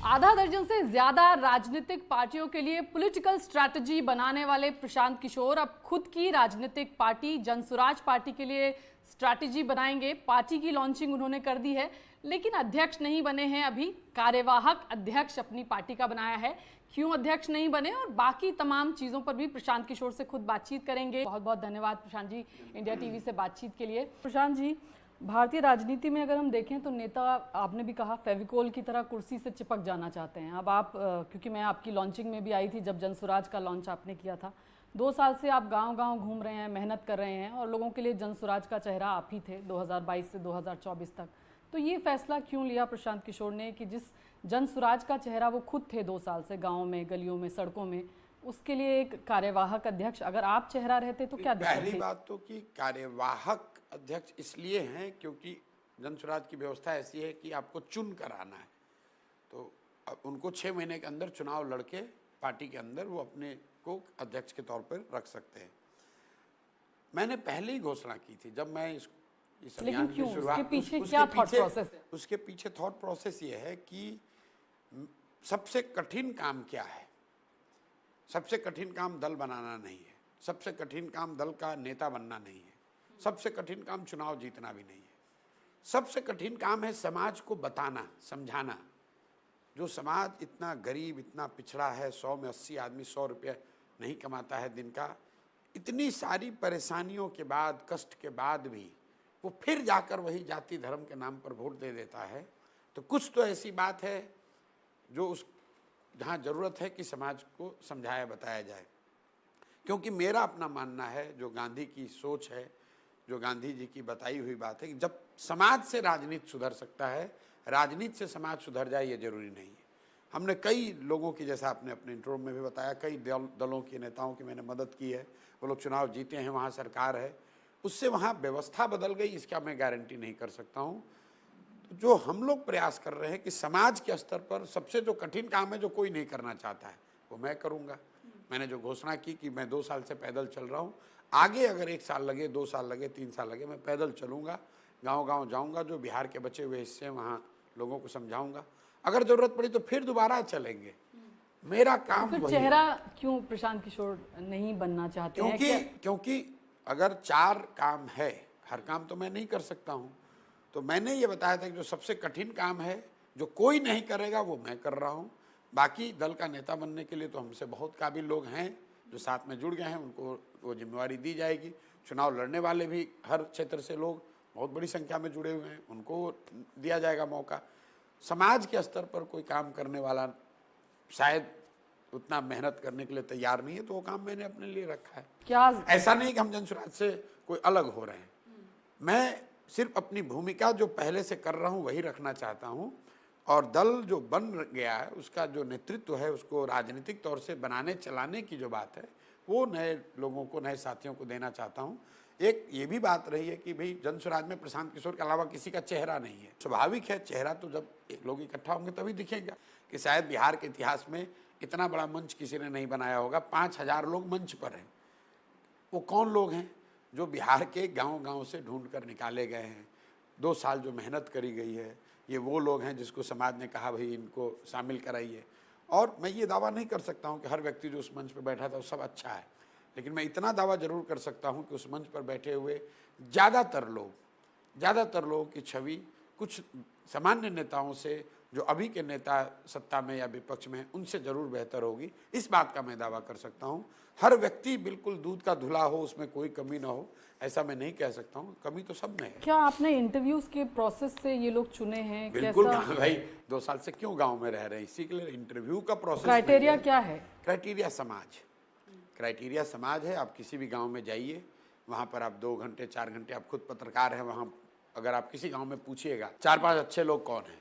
आधा दर्जन से ज्यादा राजनीतिक पार्टियों के लिए पॉलिटिकल स्ट्रैटेजी बनाने वाले प्रशांत किशोर अब खुद की राजनीतिक पार्टी जनसुराज पार्टी के लिए स्ट्रैटेजी बनाएंगे। पार्टी की लॉन्चिंग उन्होंने कर दी है, लेकिन अध्यक्ष नहीं बने हैं अभी। कार्यवाहक अध्यक्ष अपनी पार्टी का बनाया है। क्यों अध्यक्ष नहीं बने और बाकी तमाम चीजों पर भी प्रशांत किशोर से खुद बातचीत करेंगे। बहुत बहुत धन्यवाद प्रशांत जी इंडिया टीवी से बातचीत के लिए। प्रशांत जी, भारतीय राजनीति में अगर हम देखें तो नेता, आपने भी कहा, फेविकोल की तरह कुर्सी से चिपक जाना चाहते हैं। अब आप, क्योंकि मैं आपकी लॉन्चिंग में भी आई थी जब जनसुराज का लॉन्च आपने किया था, 2 साल से आप गांव-गांव घूम रहे हैं, मेहनत कर रहे हैं और लोगों के लिए जनसुराज का चेहरा आप ही थे 2022 से 2024 तक। तो ये फैसला क्यों लिया प्रशांत किशोर ने कि जिस जनसुराज का चेहरा वो खुद थे 2 साल से, गाँव में, गलियों में, सड़कों में, उसके लिए एक कार्यवाहक अध्यक्ष, अगर आप चेहरा रहते तो क्या दिक्कत थी? पहली बात तो कि कार्यवाहक अध्यक्ष इसलिए हैं क्योंकि जनसुराज की व्यवस्था ऐसी है कि आपको चुन कर आना है। तो उनको 6 महीने के अंदर चुनाव लड़के पार्टी के अंदर वो अपने को अध्यक्ष के तौर पर रख सकते हैं। मैंने पहले ही घोषणा की थी जब मैं इस अभियान की शुरुआत, उसके पीछे क्या थॉट प्रोसेस है? उसके पीछे थॉट प्रोसेस ये है कि सबसे कठिन काम क्या है। सबसे कठिन काम दल बनाना नहीं है, सबसे कठिन काम दल का नेता बनना नहीं है, सबसे कठिन काम चुनाव जीतना भी नहीं है। सबसे कठिन काम है समाज को बताना, समझाना। जो समाज इतना गरीब, इतना पिछड़ा है, 100 में 80 आदमी 100 रुपये नहीं कमाता है दिन का, इतनी सारी परेशानियों के बाद, कष्ट के बाद भी वो फिर जाकर वही जाति धर्म के नाम पर वोट दे देता है। तो कुछ तो ऐसी बात है जो उस जहाँ ज़रूरत है कि समाज को समझाया बताया जाए। क्योंकि मेरा अपना मानना है, जो गांधी की सोच है, जो गांधी जी की बताई हुई बात है कि जब समाज से राजनीति सुधर सकता है, राजनीति से समाज सुधर जाए ये जरूरी नहीं है। हमने कई लोगों की, जैसा आपने अपने इंटरव्यू में भी बताया, कई दलों के नेताओं की मैंने मदद की है। वो लोग चुनाव जीते हैं, वहाँ सरकार है, उससे वहाँ व्यवस्था बदल गई, इसका मैं गारंटी नहीं कर सकता हूँ। तो जो हम लोग प्रयास कर रहे हैं कि समाज के स्तर पर सबसे जो कठिन काम है, जो कोई नहीं करना चाहता है, वो मैं करूँगा। मैंने जो घोषणा की कि मैं 2 साल से पैदल चल रहा हूँ, आगे अगर 1 साल लगे, 2 साल लगे, 3 साल लगे, मैं पैदल चलूँगा, गांव-गांव जाऊँगा, जो बिहार के बचे हुए हिस्से हैं वहाँ लोगों को समझाऊँगा। अगर ज़रूरत पड़ी तो फिर दोबारा चलेंगे। मेरा काम फिर वही है। चेहरा क्यों प्रशांत किशोर नहीं बनना चाहते हैं? क्योंकि अगर 4 काम है, हर काम तो मैं नहीं कर सकता हूँ। तो मैंने ये बताया था कि जो सबसे कठिन काम है, जो कोई नहीं करेगा, वो मैं कर रहा हूँ। बाकी दल का नेता बनने के लिए तो हमसे बहुत काबिल लोग हैं जो साथ में जुड़ गए हैं, उनको वो जिम्मेवारी दी जाएगी। चुनाव लड़ने वाले भी हर क्षेत्र से लोग बहुत बड़ी संख्या में जुड़े हुए हैं, उनको दिया जाएगा मौका। समाज के स्तर पर कोई काम करने वाला शायद उतना मेहनत करने के लिए तैयार नहीं है, तो वो काम मैंने अपने लिए रखा है। क्या ऐसा नहीं कि हम जनसुराज से कोई अलग हो रहे हैं। मैं सिर्फ अपनी भूमिका जो पहले से कर रहा हूँ वही रखना चाहता हूँ, और दल जो बन गया है उसका जो नेतृत्व है, उसको राजनीतिक तौर से बनाने चलाने की जो बात है, वो नए लोगों को, नए साथियों को देना चाहता हूँ। एक ये भी बात रही है कि भाई जनसुराज में प्रशांत किशोर के अलावा किसी का चेहरा नहीं है। स्वाभाविक है, चेहरा तो जब लोग इकट्ठा होंगे तभी दिखेगा। कि शायद बिहार के इतिहास में इतना बड़ा मंच किसी ने नहीं बनाया होगा, 5000 लोग मंच पर हैं। वो कौन लोग हैं? जो बिहार के गांव-गांव से ढूंढ कर निकाले गए हैं। 2 साल जो मेहनत करी गई है, ये वो लोग हैं जिसको समाज ने कहा भाई इनको शामिल कराइए। और मैं ये दावा नहीं कर सकता हूँ कि हर व्यक्ति जो उस मंच पर बैठा था वो सब अच्छा है, लेकिन मैं इतना दावा जरूर कर सकता हूँ कि उस मंच पर बैठे हुए ज़्यादातर लोगों की छवि कुछ सामान्य नेताओं से, जो अभी के नेता सत्ता में या विपक्ष में, उनसे जरूर बेहतर होगी। इस बात का मैं दावा कर सकता हूँ। हर व्यक्ति बिल्कुल दूध का धुला हो, उसमें कोई कमी ना हो, ऐसा मैं नहीं कह सकता हूँ। कमी तो सब में है। क्या आपने इंटरव्यूज के प्रोसेस से ये लोग चुने हैं? बिल्कुल कैसा भाई, 2 साल से क्यों गांव में रह रहे हैं, इसी के लिए इंटरव्यू का प्रोसेस। क्राइटेरिया क्या है? क्राइटेरिया समाज है। आप किसी भी गांव में जाइए, वहाँ पर आप 2 घंटे 4 घंटे, आप खुद पत्रकार हैं वहाँ, अगर आप किसी गांव में पूछिएगा 4-5 अच्छे लोग कौन हैं,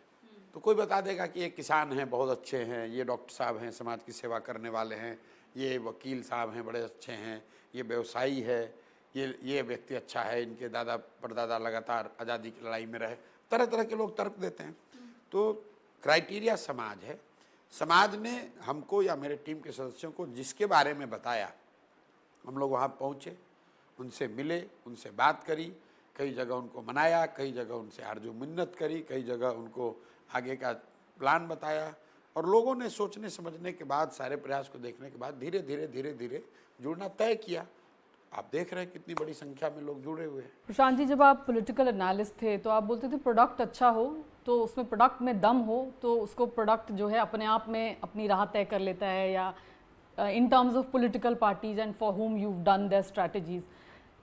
तो कोई बता देगा कि ये किसान हैं, बहुत अच्छे हैं, ये डॉक्टर साहब हैं, समाज की सेवा करने वाले हैं, ये वकील साहब हैं, बड़े अच्छे हैं, ये व्यवसायी है, ये व्यक्ति अच्छा है, इनके दादा परदादा लगातार आज़ादी की लड़ाई में रहे। तरह तरह के लोग तर्क देते हैं। तो क्राइटेरिया समाज है। समाज ने हमको या मेरे टीम के सदस्यों को जिसके बारे में बताया, हम लोग वहाँ पहुँचे, उनसे मिले, उनसे बात करी, कई जगह उनको मनाया, कई जगह उनसे आरजू मिन्नत करी, कई जगह उनको आगे का प्लान बताया। और लोगों ने सोचने समझने के बाद, सारे प्रयास को देखने के बाद धीरे धीरे धीरे धीरे जुड़ना तय किया। आप देख रहे हैं कितनी बड़ी संख्या में लोग जुड़े हुए हैं। प्रशांत जी, जब आप पॉलिटिकल एनालिस्ट थे तो आप बोलते थे प्रोडक्ट अच्छा हो तो उसमें, प्रोडक्ट में दम हो तो उसको प्रोडक्ट जो है अपने आप में अपनी राह तय कर लेता है, या in terms of political parties and for whom you done their strategies.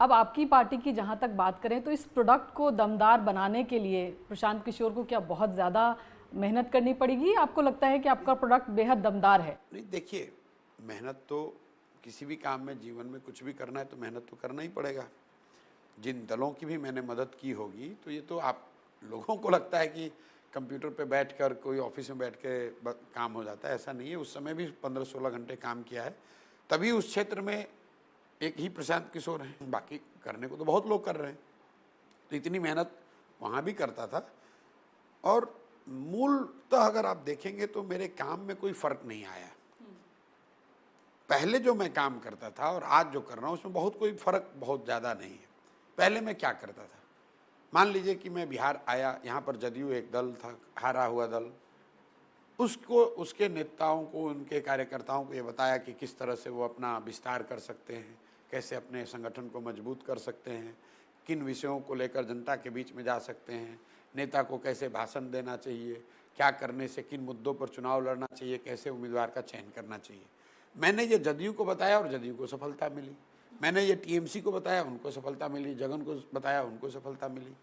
अब आपकी पार्टी की जहां तक बात करें तो इस प्रोडक्ट को दमदार बनाने के लिए प्रशांत किशोर को क्या बहुत ज़्यादा मेहनत करनी पड़ेगी? आपको लगता है कि आपका प्रोडक्ट बेहद दमदार है? नहीं, देखिए, मेहनत तो किसी भी काम में, जीवन में कुछ भी करना है तो मेहनत तो करना ही पड़ेगा। जिन दलों की भी मैंने मदद की होगी तो ये तो आप लोगों को लगता है कि कंप्यूटर पे बैठकर कोई ऑफिस में बैठ के काम हो जाता है, ऐसा नहीं है। उस समय भी 15-16 घंटे काम किया है, तभी उस क्षेत्र में एक ही प्रशांत किशोर हैं, बाकी करने को तो बहुत लोग कर रहे हैं। तो इतनी मेहनत वहाँ भी करता था। और मूलतः अगर आप देखेंगे तो मेरे काम में कोई फ़र्क नहीं आया। पहले जो मैं काम करता था और आज जो कर रहा हूँ उसमें कोई फ़र्क बहुत ज़्यादा नहीं है। पहले मैं क्या करता था, मान लीजिए कि मैं बिहार आया, यहाँ पर जदयू एक दल था, हारा हुआ दल, उसको, उसके नेताओं को, उनके कार्यकर्ताओं को ये बताया कि किस तरह से वो अपना विस्तार कर सकते हैं, कैसे अपने संगठन को मजबूत कर सकते हैं, किन विषयों को लेकर जनता के बीच में जा सकते हैं, नेता को कैसे भाषण देना चाहिए, क्या करने से किन मुद्दों पर चुनाव लड़ना चाहिए, कैसे उम्मीदवार का चयन करना चाहिए। मैंने ये जदयू को बताया और जदयू को सफलता मिली। मैंने ये टीएमसी को बताया, उनको सफलता मिली। जगन को बताया, उनको सफलता मिली।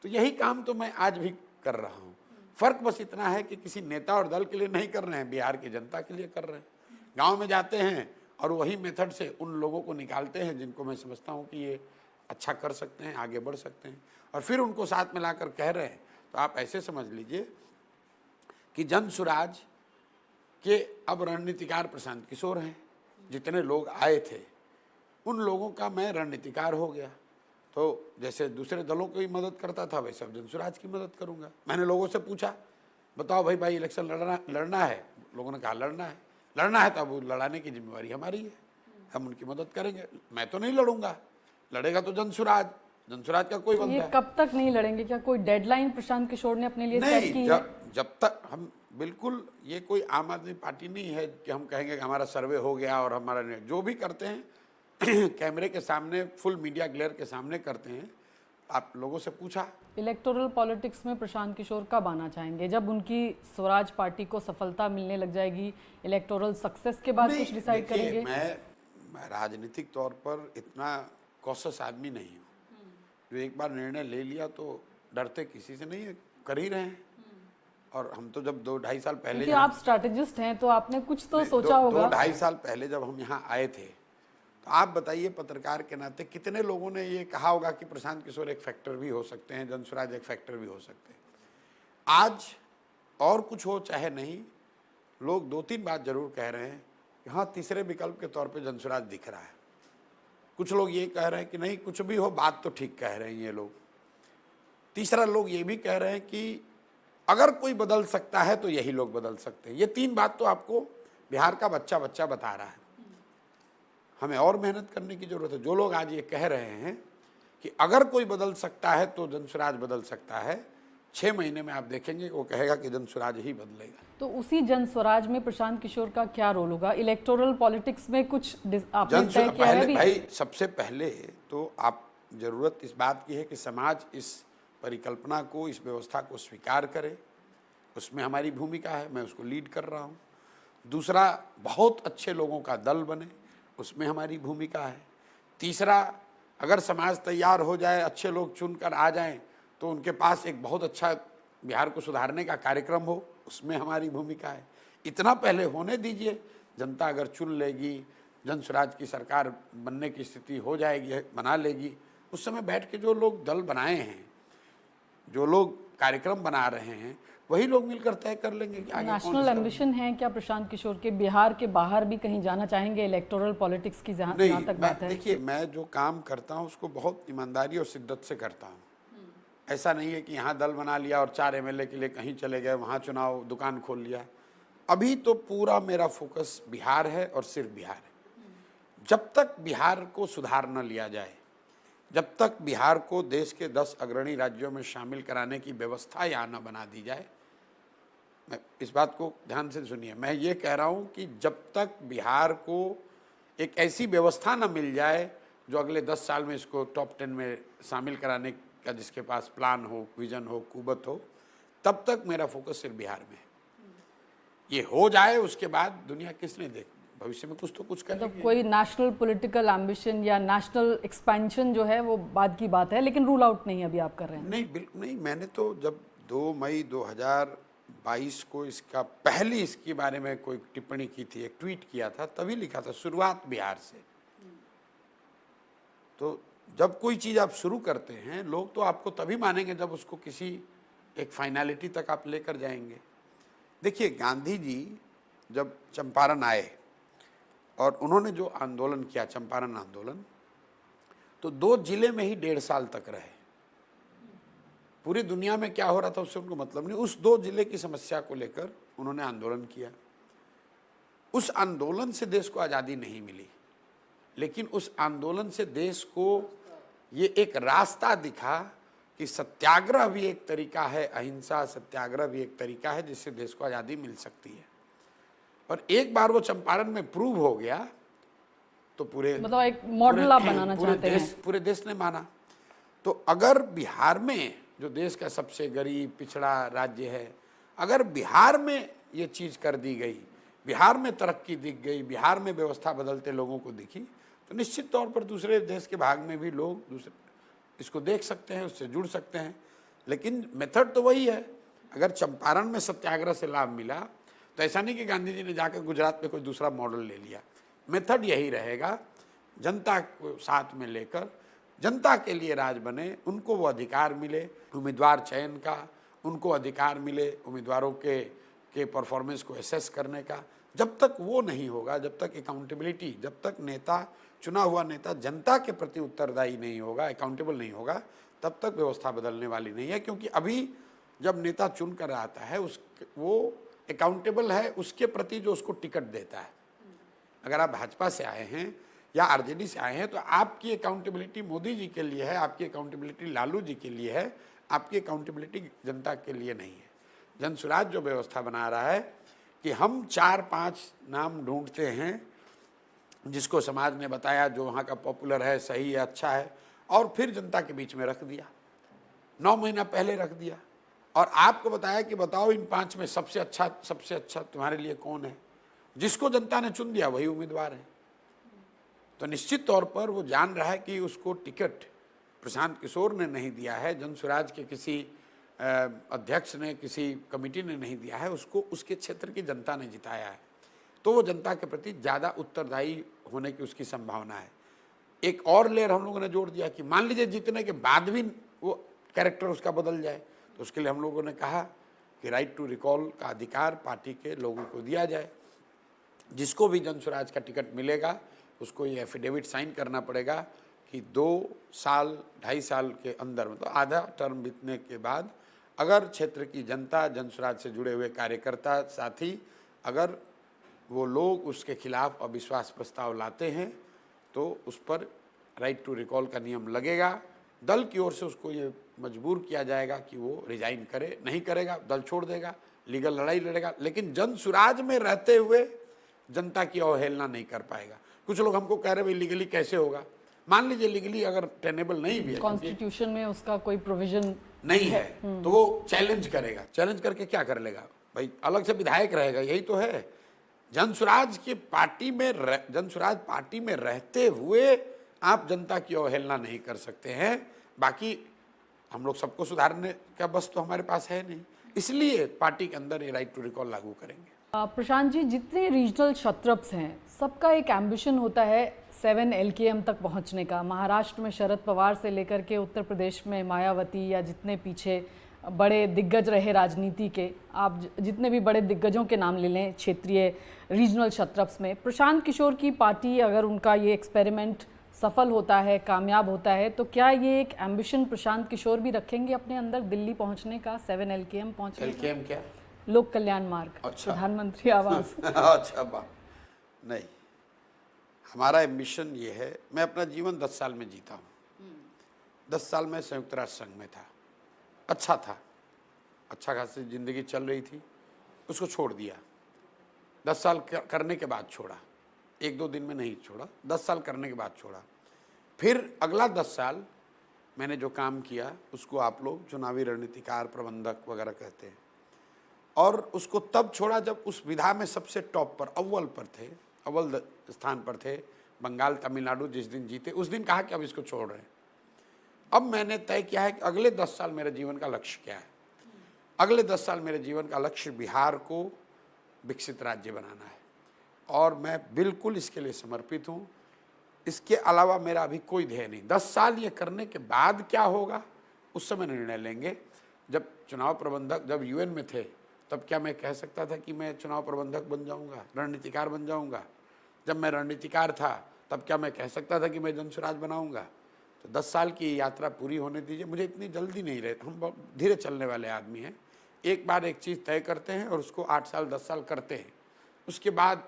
तो यही काम तो मैं आज भी कर रहा हूँ। फ़र्क बस इतना है कि किसी नेता और दल के लिए नहीं कर रहे हैं, बिहार की जनता के लिए कर रहे हैं। गाँव में जाते हैं और वही मेथड से उन लोगों को निकालते हैं जिनको मैं समझता हूँ कि ये अच्छा कर सकते हैं, आगे बढ़ सकते हैं, और फिर उनको साथ में लाकर कह रहे हैं। तो आप ऐसे समझ लीजिए कि जन सुराज के अब रणनीतिकार प्रशांत किशोर हैं। जितने लोग आए थे उन लोगों का मैं रणनीतिकार हो गया। तो जैसे दूसरे दलों की मदद करता था वैसे अब जन सुराज की मदद करूंगा। मैंने लोगों से पूछा, बताओ भाई इलेक्शन लड़ना है? लोगों ने कहा लड़ना है तो अब लड़ाने की जिम्मेवारी हमारी है, हम उनकी मदद करेंगे। मैं तो नहीं लड़ूंगा, लड़ेगा तो जन सुराज का कोई बंदा ये है। कब तक नहीं लड़ेंगे? क्या कोई डेडलाइन प्रशांत किशोर ने अपने लिए सेट की है? जब तक हम, बिल्कुल ये कोई आम आदमी पार्टी नहीं है कि हम कहेंगे कि हमारा सर्वे हो गया और हमारा जो भी करते हैं कैमरे के सामने, फुल मीडिया ग्लेयर के सामने करते हैं। आप लोगों से पूछा। इलेक्टोरल पॉलिटिक्स में प्रशांत किशोर कब आना चाहेंगे? जब उनकी स्वराज पार्टी को सफलता मिलने लग जाएगी, इलेक्टोरल सक्सेस के बाद कुछ डिसाइड करेंगे? मैं राजनीतिक तौर पर इतना कॉशस आदमी नहीं हूँ। जो एक बार निर्णय ले लिया तो डरते किसी से नहीं है, कर ही रहे हैं। और हम तो जब 2-2.5 साल पहले, आप स्ट्रैटेजिस्ट हैं तो आपने कुछ तो सोचा होगा। 2-2.5 साल पहले जब हम यहाँ आए थे तो आप बताइए, पत्रकार के नाते कितने लोगों ने ये कहा होगा कि प्रशांत किशोर एक फैक्टर भी हो सकते हैं, जन सुराज एक फैक्टर भी हो सकते हैं। आज और कुछ हो चाहे नहीं, लोग 2-3 बात जरूर कह रहे हैं कि हाँ, तीसरे विकल्प के तौर पे जन सुराज दिख रहा है। कुछ लोग ये कह रहे हैं कि नहीं, कुछ भी हो बात तो ठीक कह रहे हैं ये लोग। तीसरा, लोग ये भी कह रहे हैं कि अगर कोई बदल सकता है तो यही लोग बदल सकते हैं। ये 3 बात तो आपको बिहार का बच्चा बता रहा है। हमें और मेहनत करने की जरूरत है। जो लोग आज ये कह रहे हैं कि अगर कोई बदल सकता है तो जन सुराज बदल सकता है, 6 महीने में आप देखेंगे वो कहेगा कि जन सुराज ही बदलेगा। तो उसी जन स्वराज में प्रशांत किशोर का क्या रोल होगा? इलेक्टोरल पॉलिटिक्स में कुछ आपने तय किया है? भाई सबसे पहले तो आप, जरूरत इस बात की है कि समाज इस परिकल्पना को, इस व्यवस्था को स्वीकार करे। उसमें हमारी भूमिका है, मैं उसको लीड कर रहा हूँ। दूसरा, बहुत अच्छे लोगों का दल बने, उसमें हमारी भूमिका है। तीसरा, अगर समाज तैयार हो जाए, अच्छे लोग चुनकर आ जाएं, तो उनके पास एक बहुत अच्छा बिहार को सुधारने का कार्यक्रम हो, उसमें हमारी भूमिका है। इतना पहले होने दीजिए, जनता अगर चुन लेगी, जन सुराज की सरकार बनने की स्थिति हो जाएगी, बना लेगी, उस समय बैठ के जो लोग दल बनाए हैं, जो लोग कार्यक्रम बना रहे हैं, वही लोग मिलकर तय कर लेंगे कि आगे नेशनल एम्बिशन है क्या प्रशांत किशोर के? बिहार के बाहर भी कहीं जाना चाहेंगे इलेक्टोरल पॉलिटिक्स की जहाँ तक बात है? देखिए, मैं जो काम करता हूँ उसको बहुत ईमानदारी और शिद्दत से करता हूँ। ऐसा नहीं है कि यहाँ दल बना लिया और 4 MLA के लिए कहीं चले गए, वहाँ चुनाव दुकान खोल लिया। अभी तो पूरा मेरा फोकस बिहार है और सिर्फ बिहार है। जब तक बिहार को सुधार न लिया जाए, जब तक बिहार को देश के 10 अग्रणी राज्यों में शामिल कराने की व्यवस्था यहाँ न बना दी जाए, इस बात को ध्यान से सुनिए, मैं ये कह रहा हूँ कि जब तक बिहार को एक ऐसी व्यवस्था न मिल जाए जो अगले 10 साल में इसको टॉप 10 में शामिल कराने का जिसके पास प्लान हो, विजन हो, कुवत हो, तब तक मेरा फोकस सिर्फ बिहार में है। ये हो जाए उसके बाद दुनिया किसने देख, भविष्य में कुछ तो कुछ मतलब करेंगे। कोई नेशनल पॉलिटिकल एम्बिशन या नेशनल एक्सपेंशन जो है वो बाद की बात है, लेकिन रूल आउट नहीं अभी आप कर रहे हैं। नहीं, बिल्कुल नहीं। मैंने तो जब 2 मई 2022 को इसका पहली इसके बारे में कोई टिप्पणी की थी, एक ट्वीट किया था, तभी लिखा था शुरुआत बिहार से। तो जब कोई चीज़ आप शुरू करते हैं, लोग तो आपको तभी मानेंगे जब उसको किसी एक फाइनलिटी तक आप लेकर जाएंगे। देखिए, गांधी जी जब चंपारण आए और उन्होंने जो आंदोलन किया, चंपारण आंदोलन, तो 2 जिले में ही 1.5 साल तक रहे। पूरी दुनिया में क्या हो रहा था उससे उनको मतलब नहीं, उस 2 जिले की समस्या को लेकर उन्होंने आंदोलन किया। उस आंदोलन से देश को आज़ादी नहीं मिली, लेकिन उस आंदोलन से देश को ये एक रास्ता दिखा कि सत्याग्रह भी एक तरीका है, अहिंसा सत्याग्रह भी एक तरीका है जिससे देश को आज़ादी मिल सकती है। और एक बार वो चंपारण में प्रूव हो गया तो पूरे मतलब एक मॉडल आप बनाना चाहते हैं। पूरे देश ने माना। तो अगर बिहार में, जो देश का सबसे गरीब पिछड़ा राज्य है, अगर बिहार में ये चीज़ कर दी गई, बिहार में तरक्की दिख गई, बिहार में व्यवस्था बदलते लोगों को दिखी, तो निश्चित तौर पर दूसरे देश के भाग में भी लोग दूसरे इसको देख सकते हैं, उससे जुड़ सकते हैं। लेकिन मेथड तो वही है। अगर चंपारण में सत्याग्रह से लाभ मिला तो ऐसा नहीं कि गांधी जी ने जाकर गुजरात में कोई दूसरा मॉडल ले लिया। मेथड यही रहेगा, जनता को साथ में लेकर जनता के लिए राज बने, उनको वो अधिकार मिले उम्मीदवार चयन का, उनको अधिकार मिले उम्मीदवारों के परफॉर्मेंस को एसेस करने का। जब तक वो नहीं होगा, जब तक अकाउंटेबिलिटी, जब तक नेता, चुना हुआ नेता जनता के प्रति उत्तरदायी नहीं होगा, अकाउंटेबल नहीं होगा, तब तक व्यवस्था बदलने वाली नहीं है। क्योंकि अभी जब नेता चुन कर आता है वो अकाउंटेबल है उसके प्रति जो उसको टिकट देता है। अगर आप भाजपा से आए हैं या आरजेडी से आए हैं तो आपकी अकाउंटेबिलिटी मोदी जी के लिए है, आपकी अकाउंटेबिलिटी लालू जी के लिए है, आपकी अकाउंटेबिलिटी जनता के लिए नहीं है। जनसुराज जो व्यवस्था बना रहा है कि हम 4-5 नाम ढूंढते हैं जिसको समाज ने बताया जो वहाँ का पॉपुलर है, सही है, अच्छा है, और फिर जनता के बीच में रख दिया, 9 महीना पहले रख दिया, और आपको बताया कि बताओ इन 5 में सबसे अच्छा तुम्हारे लिए कौन है। जिसको जनता ने चुन दिया वही उम्मीदवार है। तो निश्चित तौर पर वो जान रहा है कि उसको टिकट प्रशांत किशोर ने नहीं दिया है, जनसुराज के किसी अध्यक्ष ने, किसी कमेटी ने नहीं दिया है, उसको उसके क्षेत्र की जनता ने जिताया है। तो वो जनता के प्रति ज़्यादा उत्तरदायी होने की उसकी संभावना है। एक और लेयर हम लोगों ने जोड़ दिया कि मान लीजिए जीतने के बाद भी वो कैरेक्टर उसका बदल जाए, तो उसके लिए हम लोगों ने कहा कि राइट टू रिकॉल का अधिकार पार्टी के लोगों को दिया जाए। जिसको भी जनसुराज का टिकट मिलेगा उसको ये एफिडेविट साइन करना पड़ेगा कि 2 साल 2.5 साल के अंदर, मतलब आधा टर्म बीतने के बाद, अगर क्षेत्र की जनता, जनसुराज से जुड़े हुए कार्यकर्ता, साथी, अगर वो लोग उसके खिलाफ अविश्वास प्रस्ताव लाते हैं तो उस पर राइट टू रिकॉल का नियम लगेगा। दल की ओर से उसको ये मजबूर किया जाएगा कि वो रिजाइन करे, नहीं करेगा दल छोड़ देगा, लीगल लड़ाई लड़ेगा, लेकिन जनसुराज में रहते हुए जनता की अवहेलना नहीं कर पाएगा। कुछ लोग हमको कह रहे भाई लीगली कैसे होगा। मान लीजिए लीगली अगर टेनेबल नहीं भी है, कॉन्स्टिट्यूशन में उसका कोई प्रोविजन नहीं है, तो वो चैलेंज करेगा। चैलेंज करके क्या कर लेगा भाई, अलग से विधायक रहेगा, यही तो है। जनसुराज की पार्टी में जनसुराज पार्टी में रहते हुए आप जनता की अवहेलना नहीं कर सकते हैं। बाकी हम लोग सबको सुधारने का बस तो हमारे पास है नहीं, इसलिए पार्टी के अंदर ये राइट टू रिकॉल लागू करेंगे। प्रशांत जी, जितने रीजनल क्षत्रप्स हैं सबका एक एम्बिशन होता है 7 LKM तक पहुंचने का। महाराष्ट्र में शरद पवार से लेकर के उत्तर प्रदेश में मायावती या जितने पीछे बड़े दिग्गज रहे राजनीति के, आप जितने भी बड़े दिग्गजों के नाम ले लें क्षेत्रीय रीजनल क्षत्रप्स में, प्रशांत किशोर की पार्टी अगर उनका ये एक्सपेरिमेंट सफल होता है, कामयाब होता है, तो क्या ये एक एम्बिशन प्रशांत किशोर भी रखेंगे अपने अंदर दिल्ली पहुंचने का, 7 LKM पहुंचने का? LKM क्या? लोक कल्याण मार्ग। अच्छा। प्रधानमंत्री आवास। अच्छा बात नहीं, हमारा एम्बिशन ये है। मैं अपना जीवन 10 साल में जीता हूँ। 10 साल में संयुक्त राष्ट्र संघ में था, अच्छा था, अच्छा खासी जिंदगी चल रही थी। उसको छोड़ दिया। 10 साल करने के बाद छोड़ा, 1-2 दिन में नहीं छोड़ा, 10 साल करने के बाद छोड़ा। फिर अगला 10 साल मैंने जो काम किया उसको आप लोग चुनावी रणनीतिकार, प्रबंधक वगैरह कहते हैं, और उसको तब छोड़ा जब उस विधा में सबसे टॉप पर, अव्वल पर थे, अव्वल स्थान पर थे। बंगाल, तमिलनाडु जिस दिन जीते उस दिन कहा कि अब इसको छोड़ रहे हैं। अब मैंने तय किया है कि अगले 10 साल मेरे जीवन का लक्ष्य क्या है। अगले 10 साल मेरे जीवन का लक्ष्य बिहार को विकसित राज्य बनाना है, और मैं बिल्कुल इसके लिए समर्पित हूँ। इसके अलावा मेरा अभी कोई ध्येय नहीं। 10 साल ये करने के बाद क्या होगा उस समय निर्णय लेंगे। जब चुनाव प्रबंधक, जब यूएन में थे, तब क्या मैं कह सकता था कि मैं चुनाव प्रबंधक बन जाऊंगा, रणनीतिकार बन जाऊंगा? जब मैं रणनीतिकार था तब क्या मैं कह सकता था कि मैं जनसुराज बनाऊंगा? तो 10 साल की यात्रा पूरी होने दीजिए, मुझे इतनी जल्दी नहीं रहे, हम बहुत धीरे चलने वाले आदमी हैं। एक बार एक चीज़ तय करते हैं और उसको 8 साल 10 साल करते हैं, उसके बाद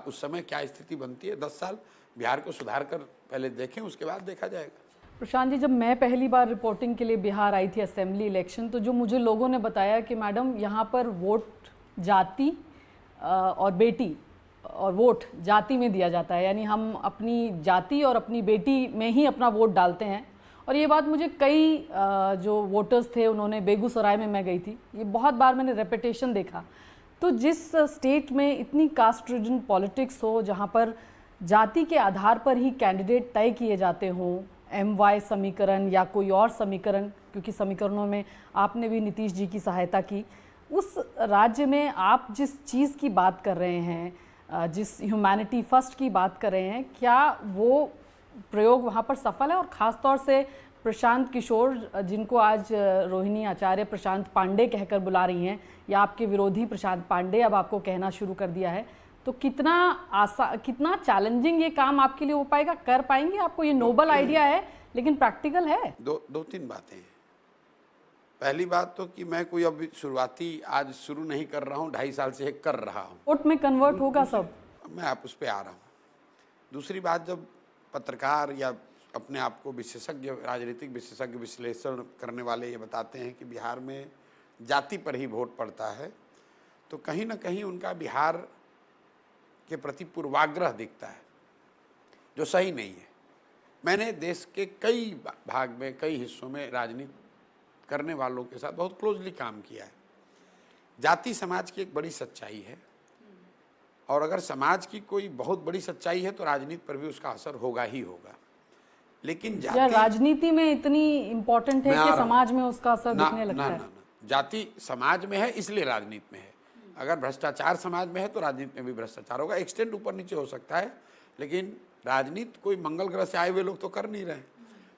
उस समय क्या स्थिति बनती है, 10 साल बिहार को सुधार कर पहले देखें, उसके बाद देखा जाएगा। प्रशांत जी, जब मैं पहली बार रिपोर्टिंग के लिए बिहार आई थी असेंबली इलेक्शन, तो जो मुझे लोगों ने बताया कि मैडम यहाँ पर वोट जाति और बेटी और वोट जाति में दिया जाता है, यानी हम अपनी जाति और अपनी बेटी में ही अपना वोट डालते हैं। और ये बात मुझे कई जो वोटर्स थे उन्होंने, बेगूसराय में मैं गई थी, ये बहुत बार मैंने रेपिटेशन देखा। तो जिस स्टेट में इतनी कास्ट रिजन पॉलिटिक्स हो, जहाँ पर जाति के आधार पर ही कैंडिडेट तय किए जाते हों, MY समीकरण या कोई और समीकरण, क्योंकि समीकरणों में आपने भी नीतीश जी की सहायता की, उस राज्य में आप जिस चीज़ की बात कर रहे हैं, जिस ह्यूमैनिटी फर्स्ट की बात कर रहे हैं, क्या वो प्रयोग वहाँ पर सफल है? और ख़ास तौर से प्रशांत किशोर, जिनको आज रोहिणी आचार्य प्रशांत पांडे कहकर बुला रही हैं, या आपके विरोधी प्रशांत पांडे अब आपको कहना शुरू कर दिया है, तो कितना चैलेंजिंग ये काम आपके लिए हो पाएगा? कर पाएंगे? आपको ये नोबल आइडिया है लेकिन प्रैक्टिकल है? दो तीन बातें हैं। पहली बात तो कि मैं कोई अभी शुरुआती आज शुरू नहीं कर रहा हूँ, 2.5 साल से कर रहा हूँ। वोट में कन्वर्ट होगा सब? मैं आप उस पर आ रहा हूँ। दूसरी बात, जब पत्रकार या अपने आप को विशेषज्ञ, राजनीतिक विशेषज्ञ, विश्लेषण करने वाले ये बताते हैं कि बिहार में जाति पर ही वोट पड़ता है, तो कहीं ना कहीं उनका बिहार के प्रति पूर्वाग्रह दिखता है, जो सही नहीं है। मैंने देश के कई भाग में, कई हिस्सों में राजनीति करने वालों के साथ बहुत क्लोजली काम किया है। जाति समाज की एक बड़ी सच्चाई है, और अगर समाज की कोई बहुत बड़ी सच्चाई है तो राजनीति पर भी उसका असर होगा ही होगा। लेकिन जाति राजनीति में इतनी इम्पोर्टेंट है कि समाज में उसका असर दिखने लगता है? जाति समाज में है इसलिए राजनीति में है। अगर भ्रष्टाचार समाज में है तो राजनीति में भी भ्रष्टाचार होगा। एक्सटेंट ऊपर नीचे हो सकता है, लेकिन राजनीति कोई मंगल ग्रह से आए हुए लोग तो कर नहीं रहे।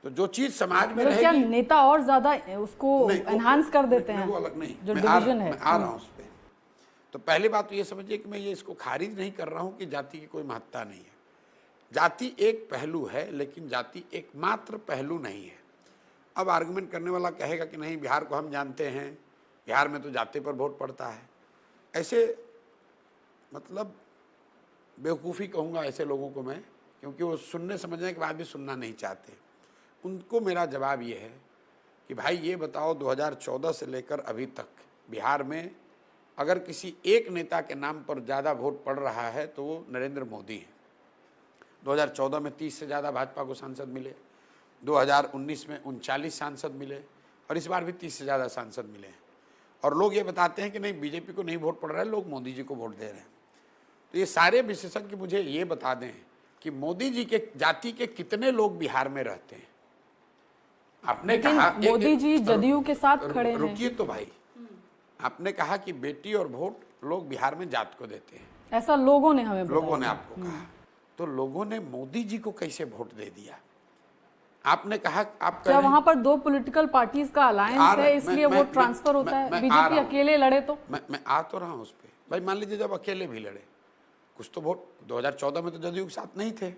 तो जो चीज समाज में रहेगी, क्या नेता और ज्यादा उसको एनहांस कर देते हैं? वो अलग नहीं, जो डिवीजन है। मैं आ रहा हूँ उस पर। तो पहली बात तो ये समझिए कि मैं ये इसको खारिज नहीं कर रहा हूँ कि जाति की कोई महत्ता नहीं है। जाति एक पहलू है, लेकिन जाति एकमात्र पहलू नहीं है। अब आर्गुमेंट करने वाला कहेगा कि नहीं, बिहार को हम जानते हैं, बिहार में तो जाति पर वोट पड़ता है। ऐसे मतलब बेवकूफ़ी कहूँगा ऐसे लोगों को मैं, क्योंकि वो सुनने समझने के बाद भी सुनना नहीं चाहते। उनको मेरा जवाब ये है कि भाई ये बताओ, 2014 से लेकर अभी तक बिहार में अगर किसी एक नेता के नाम पर ज़्यादा वोट पड़ रहा है तो वो नरेंद्र मोदी है। 2014 में 30 से ज़्यादा भाजपा को सांसद मिले, 2019 में 39 सांसद मिले, और इस बार भी 30 से ज़्यादा सांसद मिले हैं। और लोग ये बताते हैं कि नहीं, बीजेपी को नहीं वोट पड़ रहा है, लोग मोदी जी को वोट दे रहे हैं। तो ये सारे विशेषज्ञ मुझे ये बता दें कि मोदी जी के जाति के कितने लोग बिहार में रहते हैं। आपने कहा मोदी जी जदयू के साथ खड़े हैं। रुकिए तो भाई, आपने कहा कि बेटी और वोट लोग बिहार में जात को देते हैं, ऐसा लोगों ने हमें लोगों ने आपको कहा। तो लोगों ने मोदी जी को कैसे वोट दे दिया? आपने कहा आप क्या वहां पर दो पॉलिटिकल पार्टीज का अलायंस है इसलिए वो ट्रांसफर होता है? बीजेपी अकेले लड़े तो मैं आ तो रहा हूं उस पर। भाई मान लीजिए जब अकेले भी लड़े, कुछ तो वोट 2014 में तो जदयू के साथ नहीं थे।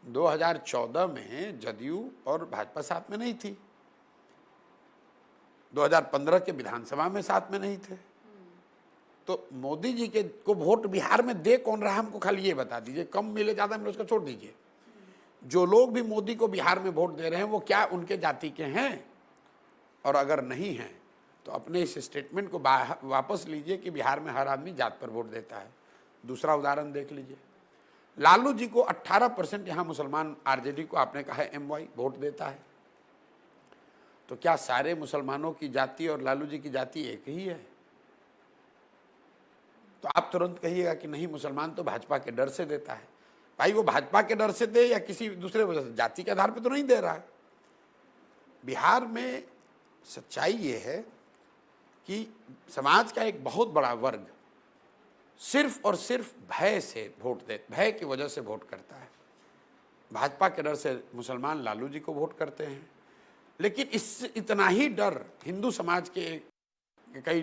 2014 में जदयू और भाजपा साथ में नहीं थी, 2015 के विधानसभा में साथ में नहीं थे। तो मोदी जी के को वोट बिहार में दे कौन रहा, हमको खाली ये बता दीजिए। कम मिले ज़्यादा मिले उसका छोड़ दीजिए। जो लोग भी मोदी को बिहार में वोट दे रहे हैं वो क्या उनके जाति के हैं? और अगर नहीं हैं तो अपने इस स्टेटमेंट को वापस लीजिए कि बिहार में हर आदमी जात पर वोट देता है। दूसरा उदाहरण देख लीजिए, लालू जी को 18% यहाँ मुसलमान, आरजेडी को आपने कहा है MY वोट देता है। तो क्या सारे मुसलमानों की जाति और लालू जी की जाति एक ही है? तो आप तुरंत कहिएगा कि नहीं, मुसलमान तो भाजपा के डर से देता है। भाई वो भाजपा के डर से दे या किसी दूसरे वजह से, जाति के आधार पर तो नहीं दे रहा है। बिहार में सच्चाई ये है कि समाज का एक बहुत बड़ा वर्ग सिर्फ और सिर्फ भय से वोट दे, भय की वजह से वोट करता है। भाजपा के डर से मुसलमान लालू जी को वोट करते हैं, लेकिन इससे इतना ही डर हिंदू समाज के कई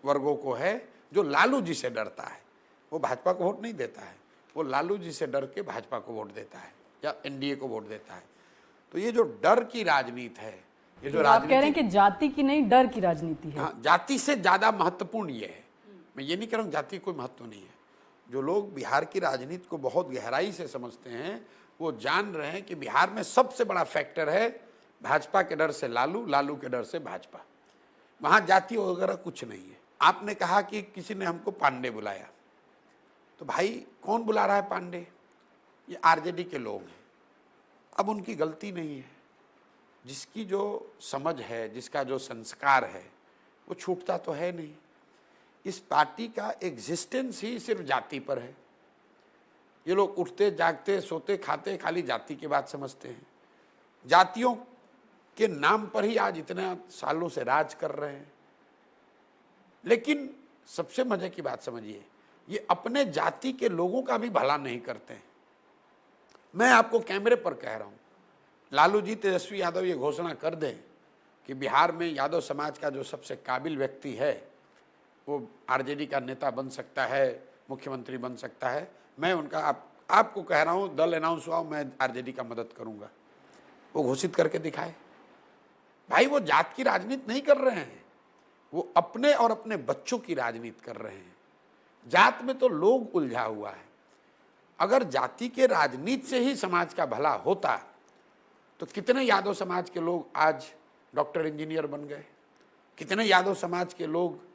वर्गों को है जो लालू जी से डरता है। वो भाजपा को वोट नहीं देता है, वो लालू जी से डर के भाजपा को वोट देता है या NDA को वोट देता है। तो ये जो डर की राजनीति है, ये जो आप कह रहे हैं कि जाति की नहीं, डर की राजनीति है। हाँ, जाति से ज्यादा महत्वपूर्ण ये है। मैं ये नहीं कह रहा हूँ जाति कोई महत्व नहीं है। जो लोग बिहार की राजनीति को बहुत गहराई से समझते हैं वो जान रहे हैं कि बिहार में सबसे बड़ा फैक्टर है भाजपा के डर से लालू, लालू के डर से भाजपा। वहाँ जाति वगैरह कुछ नहीं है। आपने कहा कि किसी ने हमको पांडे बुलाया, तो भाई कौन बुला रहा है पांडे? ये आरजेडी के लोग हैं। अब उनकी गलती नहीं है। जिसकी जो समझ है, जिसका जो संस्कार है, वो छूटता तो है नहीं। इस पार्टी का एग्जिस्टेंस ही सिर्फ जाति पर है। ये लोग उठते जागते सोते खाते खाली जाति की बात समझते हैं। जातियों के नाम पर ही आज इतने सालों से राज कर रहे हैं। लेकिन सबसे मजे की बात समझिए, ये अपने जाति के लोगों का भी भला नहीं करते हैं। मैं आपको कैमरे पर कह रहा हूँ, लालू जी, तेजस्वी यादव ये घोषणा कर दें कि बिहार में यादव समाज का जो सबसे काबिल व्यक्ति है वो आरजेडी का नेता बन सकता है, मुख्यमंत्री बन सकता है, मैं उनका आपको कह रहा हूँ, दल अनाउंस हुआ, मैं आरजेडी का मदद करूँगा। वो घोषित करके दिखाए। भाई वो जात की राजनीति नहीं कर रहे हैं, वो अपने और अपने बच्चों की राजनीति कर रहे हैं। जात में तो लोग उलझा हुआ है। अगर जाति के राजनीति से ही समाज का भला होता तो कितने यादव समाज के लोग आज डॉक्टर इंजीनियर बन गए, कितने यादव समाज के लोग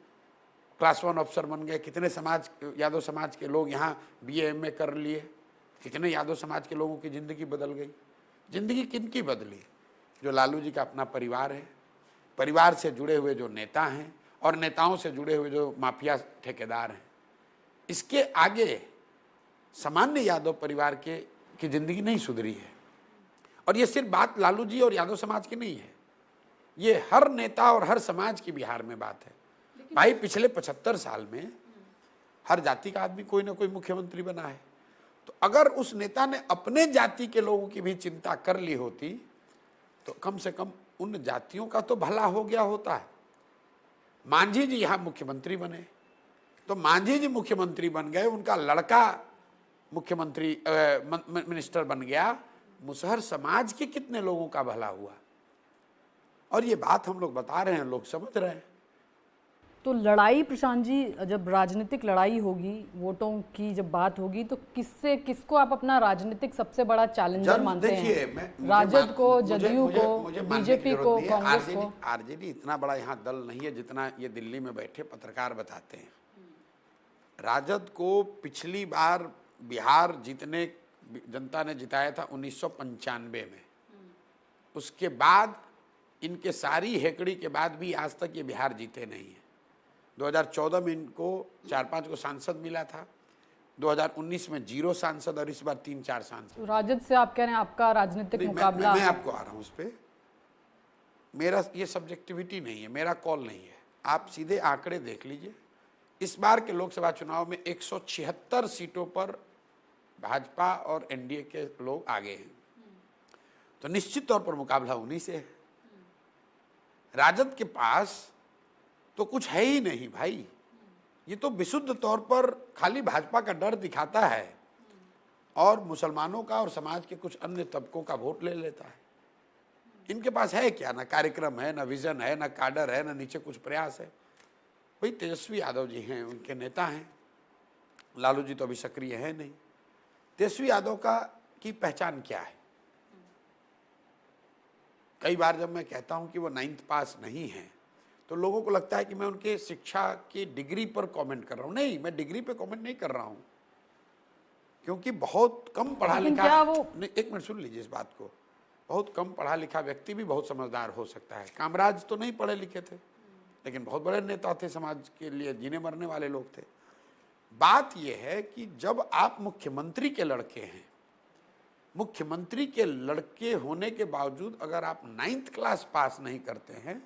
क्लास 1 अफसर बन गए, कितने यादव समाज के लोग यहाँ BA MA कर लिए, कितने यादव समाज के लोगों की ज़िंदगी बदल गई। ज़िंदगी किनकी बदली? जो लालू जी का अपना परिवार है, परिवार से जुड़े हुए जो नेता हैं और नेताओं से जुड़े हुए जो माफिया ठेकेदार हैं। इसके आगे सामान्य यादव परिवार की ज़िंदगी नहीं सुधरी है। और ये सिर्फ बात लालू जी और यादव समाज की नहीं है, ये हर नेता और हर समाज की बिहार में बात है। भाई पिछले 75 साल में हर जाति का आदमी कोई ना कोई मुख्यमंत्री बना है। तो अगर उस नेता ने अपने जाति के लोगों की भी चिंता कर ली होती तो कम से कम उन जातियों का तो भला हो गया होता है। मांझी जी यहाँ मुख्यमंत्री बने, तो मांझी जी मुख्यमंत्री बन गए, उनका लड़का मुख्यमंत्री मिनिस्टर बन गया। मुसहर समाज के कितने लोगों का भला हुआ? और ये बात हम लोग बता रहे हैं, लोग समझ रहे हैं। तो लड़ाई, प्रशांत जी, जब राजनीतिक लड़ाई होगी, वोटों की जब बात होगी, तो किसको आप अपना राजनीतिक सबसे बड़ा चैलेंजर मानते हैं? राजद को, जदयू को, बीजेपी को, कांग्रेस को? आरजेडी इतना बड़ा यहाँ दल नहीं है जितना ये दिल्ली में बैठे पत्रकार बताते हैं। राजद को पिछली बार बिहार जीतने जनता ने जिताया था 1995 में। उसके बाद इनके सारी हेकड़ी के बाद भी आज तक ये बिहार जीते नहीं है। 2014 में इनको 4-5 को सांसद मिला था, 2019 में 0 सांसद और इस बार 3-4 सांसद। राजद से आप कह रहे हैं आपका राजनीतिक मुकाबला? मैं आपको आ रहा हूँ उस पर। मेरा ये सब्जेक्टिविटी नहीं है, मेरा कॉल नहीं है। आप सीधे आंकड़े देख लीजिए। इस बार के लोकसभा चुनाव में 176 सीटों पर भाजपा और NDA के लोग आगे हैं, तो निश्चित तौर पर मुकाबला उन्हीं से है। राजद के पास तो कुछ है ही नहीं भाई। ये तो विशुद्ध तौर पर खाली भाजपा का डर दिखाता है और मुसलमानों का और समाज के कुछ अन्य तबकों का वोट ले लेता है। इनके पास है क्या? ना कार्यक्रम है, ना विजन है, ना काडर है, ना नीचे कुछ प्रयास है। भाई तेजस्वी यादव जी हैं, उनके नेता हैं। लालू जी तो अभी सक्रिय है नहीं। तेजस्वी यादव की पहचान क्या है? कई बार जब मैं कहता हूं कि वो 9th पास नहीं है तो लोगों को लगता है कि मैं उनके शिक्षा की डिग्री पर कमेंट कर रहा हूँ। नहीं, मैं डिग्री पे कमेंट नहीं कर रहा हूँ, क्योंकि बहुत कम पढ़ा लेकिन लिखा, क्या वो नहीं, एक मिनट सुन लीजिए इस बात को, बहुत कम पढ़ा लिखा व्यक्ति भी बहुत समझदार हो सकता है। कामराज तो नहीं पढ़े लिखे थे, लेकिन बहुत बड़े नेता थे, समाज के लिए जीने मरने वाले लोग थे। बात यह है कि जब आप मुख्यमंत्री के लड़के हैं, मुख्यमंत्री के लड़के होने के बावजूद अगर आप 9th क्लास पास नहीं करते हैं,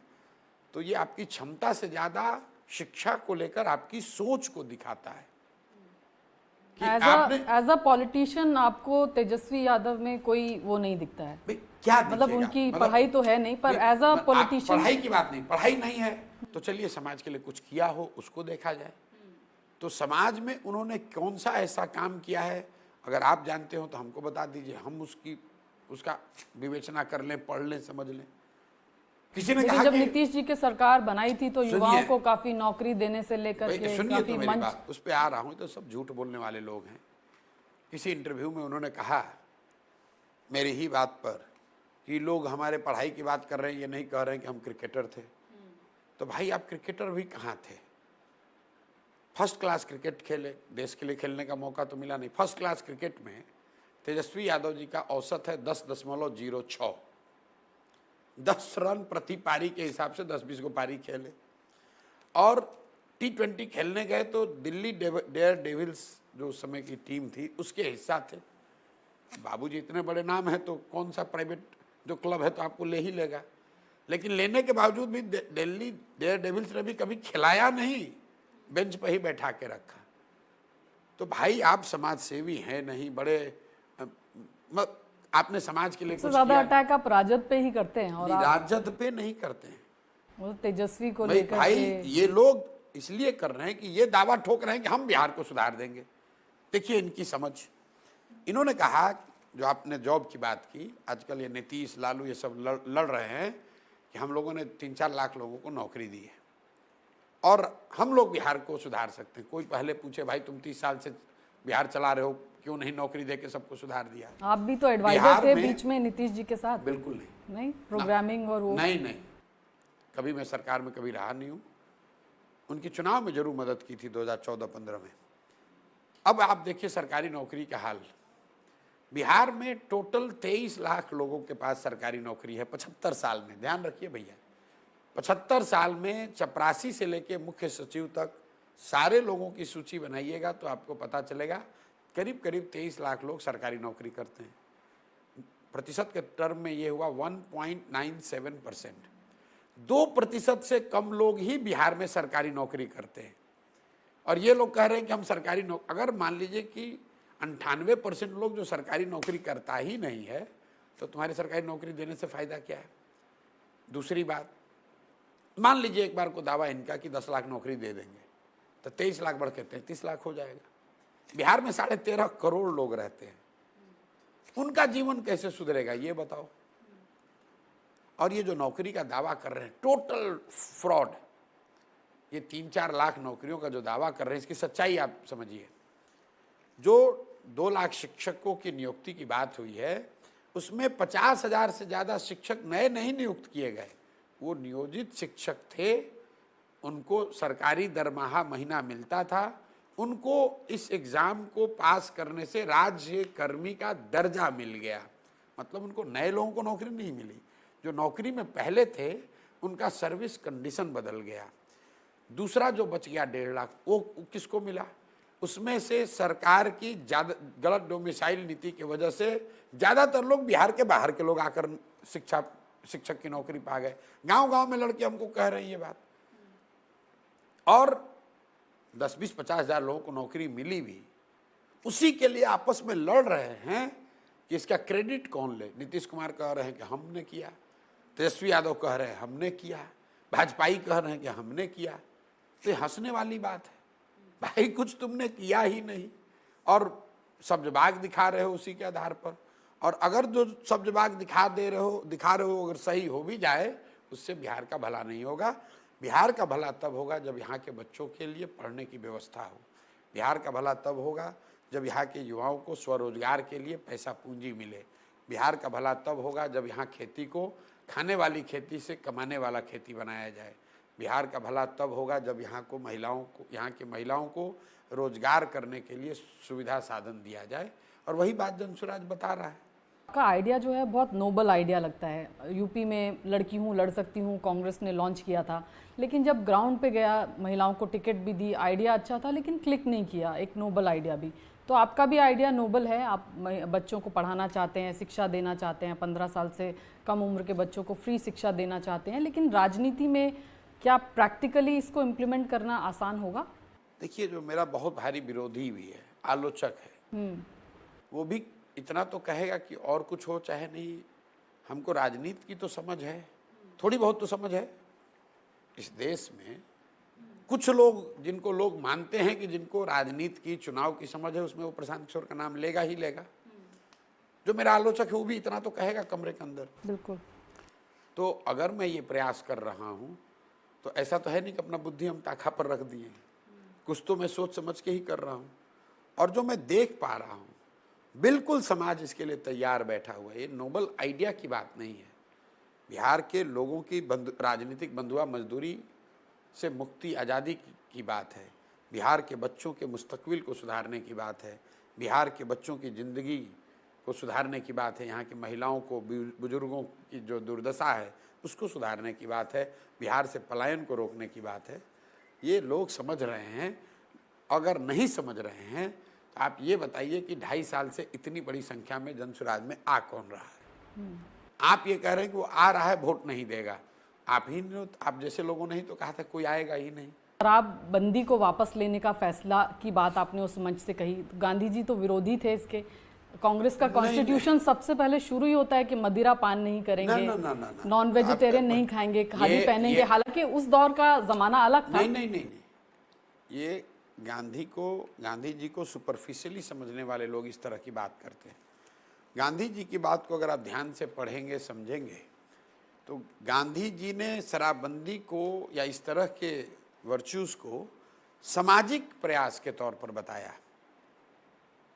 तो ये आपकी क्षमता से ज्यादा शिक्षा को लेकर आपकी सोच को दिखाता है कि आपने एज अ पॉलिटिशियन आपको तेजस्वी यादव में कोई वो नहीं दिखता है? भाई क्या मतलब दिखेगा? उनकी मतलब पढ़ाई तो है नहीं, पर एज अ आप पॉलिटिशियन पढ़ाई की बात नहीं, पढ़ाई नहीं है तो चलिए समाज के लिए कुछ किया हो उसको देखा जाए। तो समाज में उन्होंने कौन सा ऐसा काम किया है, अगर आप जानते हो तो हमको बता दीजिए, हम उसका विवेचना कर लें, पढ़ लें, समझ लें। किसी ने लेकिन कहा जब कि नीतीश जी की सरकार बनाई थी तो युवाओं को काफी नौकरी देने से लेकर के सुनिए काफी तो मेरी मंच। बात, उस पर आ रहा हूँ, तो सब झूठ बोलने वाले लोग हैं। किसी इंटरव्यू में उन्होंने कहा मेरी ही बात पर कि लोग हमारे पढ़ाई की बात कर रहे हैं, ये नहीं कह रहे हैं कि हम क्रिकेटर थे। तो भाई आप क्रिकेटर भी कहाँ थे? फर्स्ट क्लास क्रिकेट खेले, देश के लिए खेलने का मौका तो मिला नहीं। फर्स्ट क्लास क्रिकेट में तेजस्वी यादव जी का औसत है 10.06, 10 रन प्रति पारी के हिसाब से 10-20 को पारी खेले। और T20 खेलने गए तो दिल्ली डेयर डेविल्स जो उस समय की टीम थी उसके हिस्सा थे। बाबूजी इतने बड़े नाम है तो कौन सा प्राइवेट जो क्लब है तो आपको ले ही लेगा, लेकिन लेने के बावजूद भी दिल्ली डेयर डेविल्स ने भी कभी खिलाया नहीं, बेंच पर ही बैठा के रखा। तो भाई आप समाज सेवी हैं नहीं, बड़े आपने समाज के लिए कुछ ज्यादा किया? अटैक आप राजद पे ही करते हैं और राजद पे नहीं करते हैं वो तेजस्वी को भाई। लेकर भाई के ये लोग इसलिए कर रहे हैं कि ये दावा ठोक रहे हैं कि हम बिहार को सुधार देंगे। देखिए इनकी समझ, इन्होंने कहा जो आपने जॉब की बात की, आजकल ये नीतीश लालू ये सब लड़ रहे हैं कि हम लोगों ने 3-4 लाख लोगों को नौकरी दी है और हम लोग बिहार को सुधार सकते हैं। कोई पहले पूछे भाई तुम 30 साल से बिहार चला रहे हो, क्यों नहीं नौकरी दे के सबको सुधार दिया? आप भी तो एडवाइजर बिहार थे में- बीच में नीतीश जी के साथ। बिल्कुल नहीं प्रोग्रामिंग और वो नहीं, कभी मैं सरकार में कभी रहा नहीं हूँ। उनकी चुनाव में जरूर मदद की थी 2014-15 में। अब आप देखिए सरकारी नौकरी का हाल, बिहार में टोटल 23 लाख लोगों के पास सरकारी नौकरी है 75 साल में। ध्यान रखिए भैया, 75 साल में चपरासी से लेके मुख्य सचिव तक सारे लोगों की सूची बनाइएगा तो आपको पता चलेगा करीब करीब 23 लाख लोग सरकारी नौकरी करते हैं। प्रतिशत के टर्म में ये हुआ 1.97%। 2% से कम लोग ही बिहार में सरकारी नौकरी करते हैं। और ये लोग कह रहे हैं कि हम सरकारी अगर मान लीजिए कि 98% लोग जो सरकारी नौकरी करता ही नहीं है तो तुम्हारी सरकारी नौकरी देने से फायदा क्या है? दूसरी बात, मान लीजिए एक बार को दावा इनका कि 10 लाख नौकरी दे देंगे तो 23 लाख बढ़ के 33 लाख हो जाएगा। बिहार में 13.5 करोड़ लोग रहते हैं, उनका जीवन कैसे सुधरेगा ये बताओ? और ये जो नौकरी का दावा कर रहे हैं टोटल फ्रॉड, ये 3-4 लाख नौकरियों का जो दावा कर रहे हैं इसकी सच्चाई आप समझिए। जो 2 लाख शिक्षकों की नियुक्ति की बात हुई है उसमें 50,000 से ज़्यादा शिक्षक नए नहीं नियुक्त किए गए, वो नियोजित शिक्षक थे, उनको सरकारी दरमाहा महीना मिलता था, उनको इस एग्ज़ाम को पास करने से राज्य कर्मी का दर्जा मिल गया। मतलब उनको नए लोगों को नौकरी नहीं मिली, जो नौकरी में पहले थे उनका सर्विस कंडीशन बदल गया। दूसरा जो बच गया 1.5 लाख वो किसको मिला? उसमें से सरकार की गलत डोमिसाइल नीति की वजह से ज़्यादातर लोग बिहार के बाहर के लोग आकर शिक्षक की नौकरी पा गए। गांव-गांव में लड़के हमको कह रहे हैं ये बात। और 10-20-50 हज़ार लोगों को नौकरी मिली भी, उसी के लिए आपस में लड़ रहे हैं कि इसका क्रेडिट कौन ले। नीतीश कुमार कह रहे हैं कि हमने किया, तेजस्वी यादव कह रहे हैं हमने किया, भाजपाई कह रहे हैं कि हमने किया। तो हंसने वाली बात है भाई, कुछ तुमने किया ही नहीं और सब्जबाग दिखा रहे हो उसी के आधार पर। और अगर जो सब्जबाग दिखा रहे हो अगर सही हो भी जाए उससे बिहार का भला नहीं होगा। बिहार का भला तब होगा जब यहाँ के बच्चों के लिए पढ़ने की व्यवस्था हो। बिहार का भला तब होगा जब यहाँ के युवाओं को स्वरोजगार के लिए पैसा पूंजी मिले। बिहार का भला तब होगा जब यहाँ खेती को खाने वाली खेती से कमाने वाला खेती बनाया जाए। बिहार का भला तब होगा जब यहाँ की महिलाओं को रोजगार करने के लिए सुविधा साधन दिया जाए, और वही बात जनसुराज बता रहा है। का आइडिया जो है बहुत नोबल आइडिया लगता है। यूपी में लड़की हूँ लड़ सकती हूँ कांग्रेस ने लॉन्च किया था, लेकिन जब ग्राउंड पे गया महिलाओं को टिकट भी दी, आइडिया अच्छा था लेकिन क्लिक नहीं किया, एक नोबल आइडिया भी। तो आपका भी आइडिया नोबल है, आप बच्चों को पढ़ाना चाहते हैं, शिक्षा देना चाहते हैं, 15 साल से कम उम्र के बच्चों को फ्री शिक्षा देना चाहते हैं, लेकिन राजनीति में क्या प्रैक्टिकली इसको इम्प्लीमेंट करना आसान होगा? देखिए, जो मेरा बहुत भारी विरोधी भी है, आलोचक है, वो भी इतना तो कहेगा कि और कुछ हो चाहे नहीं, हमको राजनीति की तो समझ है, थोड़ी बहुत तो समझ है। इस देश में कुछ लोग, जिनको लोग मानते हैं कि जिनको राजनीति की, चुनाव की समझ है, उसमें वो प्रशांत किशोर का नाम लेगा ही लेगा। जो मेरा आलोचक है वो भी इतना तो कहेगा कमरे के अंदर। बिल्कुल। तो अगर मैं ये प्रयास कर रहा हूँ तो ऐसा तो है नहीं कि अपना बुद्धि हम ताखा पर रख दिए, कुछ तो मैं सोच समझ के ही कर रहा हूँ। और जो मैं देख पा रहा हूँ, बिल्कुल समाज इसके लिए तैयार बैठा हुआ है। ये नोबल आइडिया की बात नहीं है, बिहार के लोगों की राजनीतिक बंधुआ मजदूरी से मुक्ति, आज़ादी की बात है, बिहार के बच्चों के मुस्तकबिल को सुधारने की बात है, बिहार के बच्चों की ज़िंदगी को सुधारने की बात है, यहाँ की महिलाओं को, बुजुर्गों की जो दुर्दशा है उसको सुधारने की बात है, बिहार से पलायन को रोकने की बात है। ये लोग समझ रहे हैं। अगर नहीं समझ रहे हैं तो आप ये बताइए कि 2.5 साल से इतनी बड़ी संख्या में जनसुराज में आ कौन रहा है? आप ये कह रहे हैं कि वो आ रहा है, वोट नहीं देगा। आप ही ने, आप जैसे लोगों ने ही तो कहा था कोई आएगा ही नहीं। शराबबंदी को वापस लेने का फैसला की बात आपने उस मंच से कही, तो गांधी जी तो विरोधी थे इसके। कांग्रेस का कॉन्स्टिट्यूशन सबसे पहले शुरू ही होता है कि मदिरा पान नहीं करेंगे, नॉन वेजिटेरियन नहीं खाएंगे, खादी पहनेंगे। हालांकि उस दौर का जमाना अलग था। नहीं, ये गांधी जी को सुपरफिशियली समझने वाले लोग इस तरह की बात करते हैं। गांधी जी की बात को अगर आप ध्यान से पढ़ेंगे, समझेंगे, तो गांधी जी ने शराबबंदी को या इस तरह के वर्च्यूज को सामाजिक प्रयास के तौर पर बताया।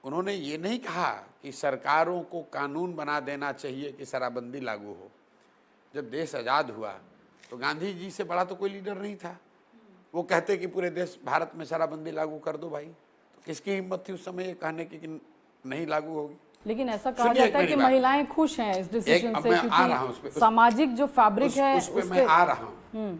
उन्होंने ये नहीं कहा कि सरकारों को कानून बना देना चाहिए कि शराबबंदी लागू हो। जब देश आज़ाद हुआ तो गांधी जी से बड़ा तो कोई लीडर नहीं था। वो कहते कि पूरे देश, भारत में शराबबंदी लागू कर दो भाई, तो किसकी हिम्मत थी उस समय ये कहने की कि नहीं लागू होगी? लेकिन ऐसा कहा जाता है कि महिलाएं खुश हैं इस डिसीजन से, क्योंकि सामाजिक जो फैब्रिक है उस पे मैं आ रहा हूँ।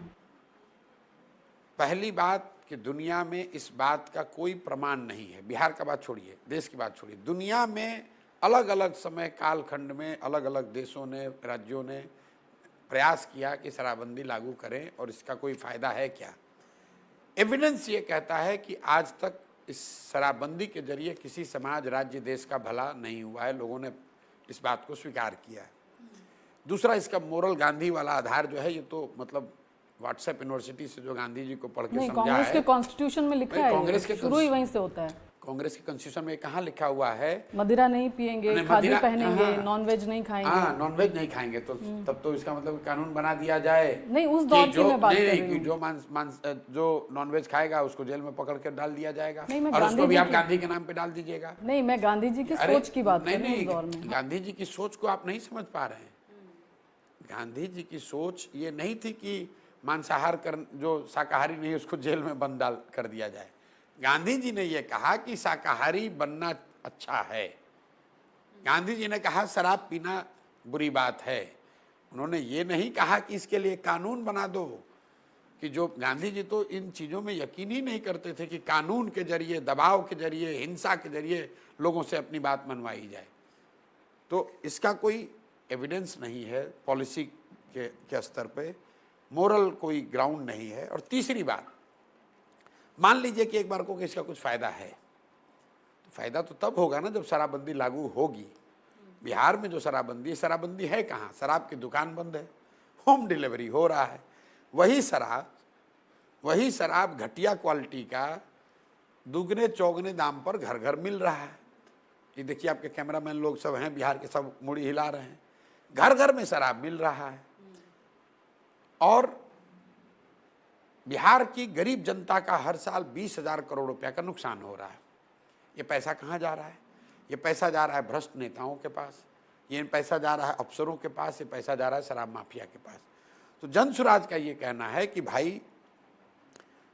पहली बात कि दुनिया में इस बात का कोई प्रमाण नहीं है। बिहार का बात छोड़िए, देश की बात छोड़िए, दुनिया में अलग अलग समय कालखंड में अलग अलग देशों ने, राज्यों ने प्रयास किया कि शराबबंदी लागू करें और इसका कोई फायदा है क्या? एविडेंस ये कहता है कि आज तक इस शराबबंदी के जरिए किसी समाज, राज्य, देश का भला नहीं हुआ है। लोगों ने इस बात को स्वीकार किया है। दूसरा, इसका मोरल गांधी वाला आधार जो है, ये तो मतलब व्हाट्सएप यूनिवर्सिटी से जो गांधी जी को पढ़ के समझा है। कांग्रेस के कॉन्स्टिट्यूशन में लिखा है, कांग्रेस के शुरू ही वहीं से होता है। कांग्रेस के कॉन्स्टिट्यूशन में कहाँ लिखा हुआ है? मदिरा नहीं पिएंगे, खादी पहनेंगे, नॉनवेज नहीं खाएंगे। हाँ, नॉनवेज नहीं खाएंगे, तो तब तो इसका मतलब कानून बना दिया जाए। नहीं, उस दौर की मैं बात कर रही हूँ। जो नॉनवेज खाएगा उसको जेल में पकड़ कर डाल दिया जाएगा, नहीं, और उसको भी आप गांधी के नाम पे डाल दीजिएगा। नहीं, मैं गांधी जी की सोच की बात कर रही हूँ। उस दौर में गांधी जी की सोच को आप नहीं समझ पा रहे हैं। गांधी जी की सोच ये नहीं थी कि मांसाहार कर, जो शाकाहारी नहीं उसको जेल में बंद डाल कर दिया जाए। गांधी जी ने यह कहा कि शाकाहारी बनना अच्छा है। गांधी जी ने कहा शराब पीना बुरी बात है। उन्होंने ये नहीं कहा कि इसके लिए कानून बना दो, कि जो गांधी जी तो इन चीज़ों में यकीन ही नहीं करते थे कि कानून के जरिए, दबाव के जरिए, हिंसा के जरिए लोगों से अपनी बात मनवाई जाए। तो इसका कोई एविडेंस नहीं है पॉलिसी के स्तर पे, मोरल कोई ग्राउंड नहीं है। और तीसरी बात, मान लीजिए कि एक बार को इसका कुछ फ़ायदा है, तो फ़ायदा तो तब होगा ना जब शराबबंदी लागू होगी। बिहार में जो शराबबंदी है कहाँ? शराब की दुकान बंद है, होम डिलीवरी हो रहा है। वही शराब घटिया क्वालिटी का दुगने चौगने दाम पर घर घर मिल रहा है। ये देखिए, आपके कैमरामैन लोग सब हैं बिहार के, सब मुड़ी हिला रहे हैं। घर घर में शराब मिल रहा है, और बिहार की गरीब जनता का हर साल 20,000 करोड़ रुपया का नुकसान हो रहा है। ये पैसा कहाँ जा रहा है? ये पैसा जा रहा है भ्रष्ट नेताओं के पास, ये पैसा जा रहा है अफसरों के पास, ये पैसा जा रहा है शराब माफिया के पास। तो जनसुराज का ये कहना है कि भाई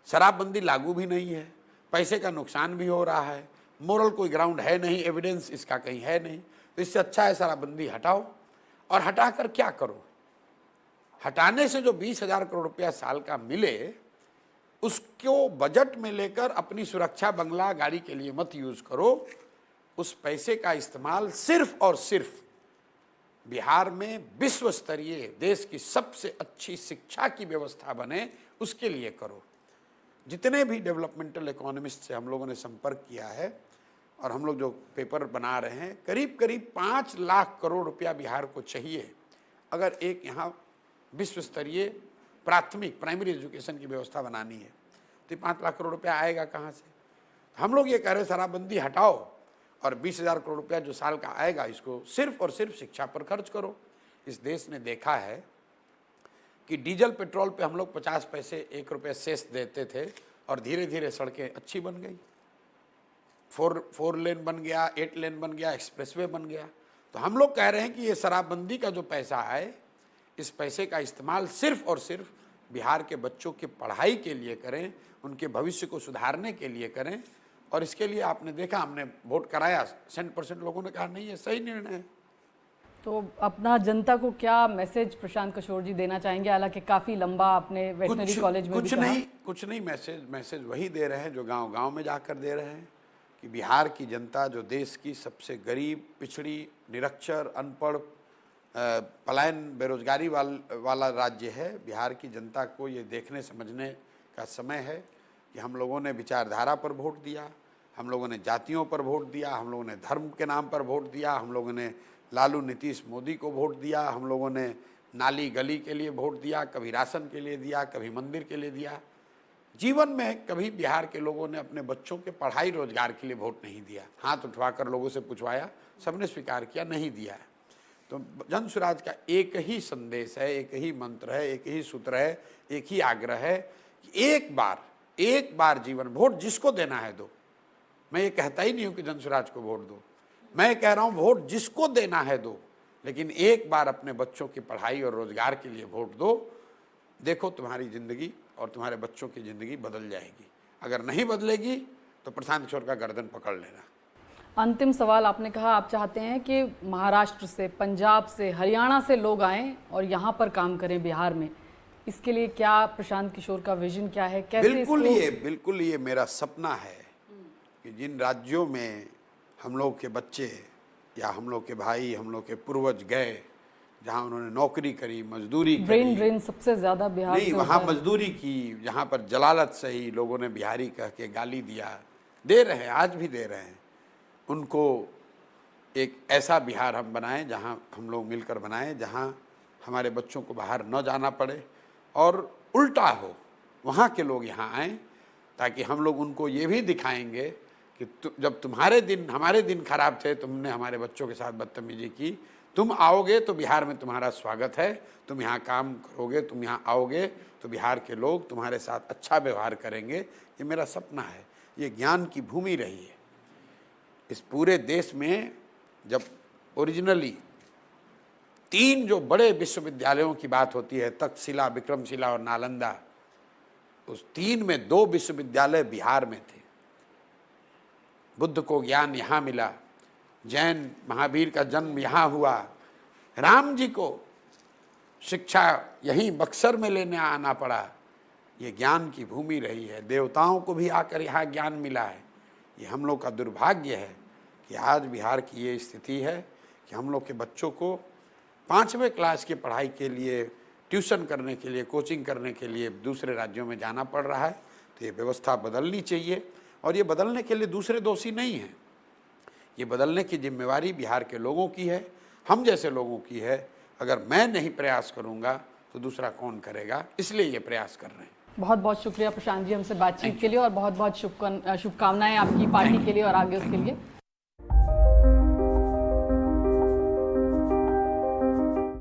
शराबबंदी लागू भी नहीं है, पैसे का नुकसान भी हो रहा है, मोरल कोई ग्राउंड है नहीं, एविडेंस इसका कहीं है नहीं। तो इससे अच्छा है शराबबंदी हटाओ। और हटाकर क्या करो? हटाने से जो 20,000 करोड़ रुपया साल का मिले, उसको बजट में लेकर अपनी सुरक्षा, बंगला, गाड़ी के लिए मत यूज करो। उस पैसे का इस्तेमाल सिर्फ और सिर्फ बिहार में विश्व स्तरीय, देश की सबसे अच्छी शिक्षा की व्यवस्था बने, उसके लिए करो। जितने भी डेवलपमेंटल इकोनॉमिस्ट से हम लोगों ने संपर्क किया है और हम लोग जो पेपर बना रहे हैं, करीब करीब 5 लाख करोड़ रुपया बिहार को चाहिए अगर एक यहाँ विश्व स्तरीय प्राथमिक, प्राइमरी एजुकेशन की व्यवस्था बनानी है। तो 5 लाख करोड़ रुपया आएगा कहाँ से? हम लोग ये कह रहे हैं शराबबंदी हटाओ और 20,000 करोड़ रुपया जो साल का आएगा, इसको सिर्फ और सिर्फ शिक्षा पर खर्च करो। इस देश ने देखा है कि डीजल पेट्रोल पे हम लोग 50 पैसे, 1 रुपये सेस देते थे और धीरे धीरे सड़कें अच्छी बन गई, 4 लेन बन गया, 8 लेन बन गया, एक्सप्रेसवे बन गया। तो हम लोग कह रहे हैं कि ये शराबबंदी का जो पैसा आए, इस पैसे का इस्तेमाल सिर्फ और सिर्फ बिहार के बच्चों की पढ़ाई के लिए करें, उनके भविष्य को सुधारने के लिए करें। और इसके लिए आपने देखा, हमने वोट कराया, 100% लोगों ने कहा नहीं ये सही निर्णय है। तो अपना जनता को क्या मैसेज प्रशांत किशोर जी देना चाहेंगे? हालांकि काफी लंबा आपने वेटनरी कॉलेज में भी कहा। कुछ नहीं, मैसेज वही दे रहे हैं जो गांव गांव में जाकर दे रहे हैं कि बिहार की जनता, जो देश की सबसे गरीब, पिछड़ी, निरक्षर, अनपढ़, पलायन, बेरोजगारी वाला राज्य है, बिहार की जनता को ये देखने समझने का समय है कि हम लोगों ने विचारधारा पर वोट दिया, हम लोगों ने जातियों पर वोट दिया, हम लोगों ने धर्म के नाम पर वोट दिया, हम लोगों ने लालू नीतीश मोदी को वोट दिया, हम लोगों ने नाली गली के लिए वोट दिया, कभी राशन के लिए दिया, कभी मंदिर के लिए दिया। जीवन में कभी बिहार के लोगों ने अपने बच्चों के पढ़ाई, रोजगार के लिए वोट नहीं दिया। हाथ उठवाकर लोगों से पूछवाया, सबने स्वीकार किया, नहीं दिया है। तो जन स्वराज का एक ही संदेश है, एक ही मंत्र है, एक ही सूत्र है, एक ही आग्रह है कि एक बार जीवन, वोट जिसको देना है दो। मैं ये कहता ही नहीं हूँ कि जन स्वराज को वोट दो, मैं कह रहा हूँ वोट जिसको देना है दो, लेकिन एक बार अपने बच्चों की पढ़ाई और रोजगार के लिए वोट दो। देखो तुम्हारी ज़िंदगी और तुम्हारे बच्चों की ज़िंदगी बदल जाएगी। अगर नहीं बदलेगी तो प्रशांत किशोर का गर्दन पकड़ लेना। अंतिम सवाल, आपने कहा आप चाहते हैं कि महाराष्ट्र से, पंजाब से, हरियाणा से लोग आएं और यहाँ पर काम करें बिहार में। इसके लिए क्या प्रशांत किशोर का विजन क्या है? कैसे? बिल्कुल ये मेरा सपना है कि जिन राज्यों में हम लोग के बच्चे या हम लोग के भाई, हम लोग के पूर्वज गए, जहाँ उन्होंने नौकरी करी, मजदूरी करी, ब्रेन ड्रेन सबसे ज्यादा बिहार नहीं, वहाँ मजदूरी की, जहाँ पर जलालत से ही लोगों ने बिहारी कह के गाली दिया, दे रहे हैं, आज भी दे रहे हैं, उनको एक ऐसा बिहार हम बनाएं, जहाँ हम लोग मिलकर बनाएं, जहाँ हमारे बच्चों को बाहर न जाना पड़े और उल्टा हो, वहाँ के लोग यहाँ आएँ, ताकि हम लोग उनको ये भी दिखाएंगे कि जब तुम्हारे दिन, हमारे दिन खराब थे, तुमने हमारे बच्चों के साथ बदतमीजी की, तुम आओगे तो बिहार में तुम्हारा स्वागत है, तुम यहाँ काम करोगे, तुम यहाँ आओगे तो बिहार के लोग तुम्हारे साथ अच्छा व्यवहार करेंगे। ये मेरा सपना है। ये ज्ञान की भूमि रही है इस पूरे देश में। जब ओरिजिनली 3 जो बड़े विश्वविद्यालयों की बात होती है, तक्षशिला, विक्रमशिला और नालंदा, उस 3 में 2 विश्वविद्यालय बिहार में थे। बुद्ध को ज्ञान यहाँ मिला, जैन महावीर का जन्म यहाँ हुआ, राम जी को शिक्षा यहीं बक्सर में लेने आना पड़ा। ये ज्ञान की भूमि रही है, देवताओं को भी आकर यहाँ ज्ञान मिला है। ये हम लोग का दुर्भाग्य है कि आज बिहार की ये स्थिति है कि हम लोग के बच्चों को 5वें क्लास की पढ़ाई के लिए, ट्यूशन करने के लिए, कोचिंग करने के लिए दूसरे राज्यों में जाना पड़ रहा है। तो ये व्यवस्था बदलनी चाहिए और ये बदलने के लिए दूसरे दोषी नहीं हैं। ये बदलने की जिम्मेवारी बिहार के लोगों की है, हम जैसे लोगों की है। अगर मैं नहीं प्रयास करूंगा तो दूसरा कौन करेगा, इसलिए ये प्रयास कर रहे हैं। बहुत बहुत शुक्रिया प्रशांत जी हमसे बातचीत के लिए और बहुत बहुत शुभकामनाएं आपकी पार्टी के लिए और आगे उसके लिए।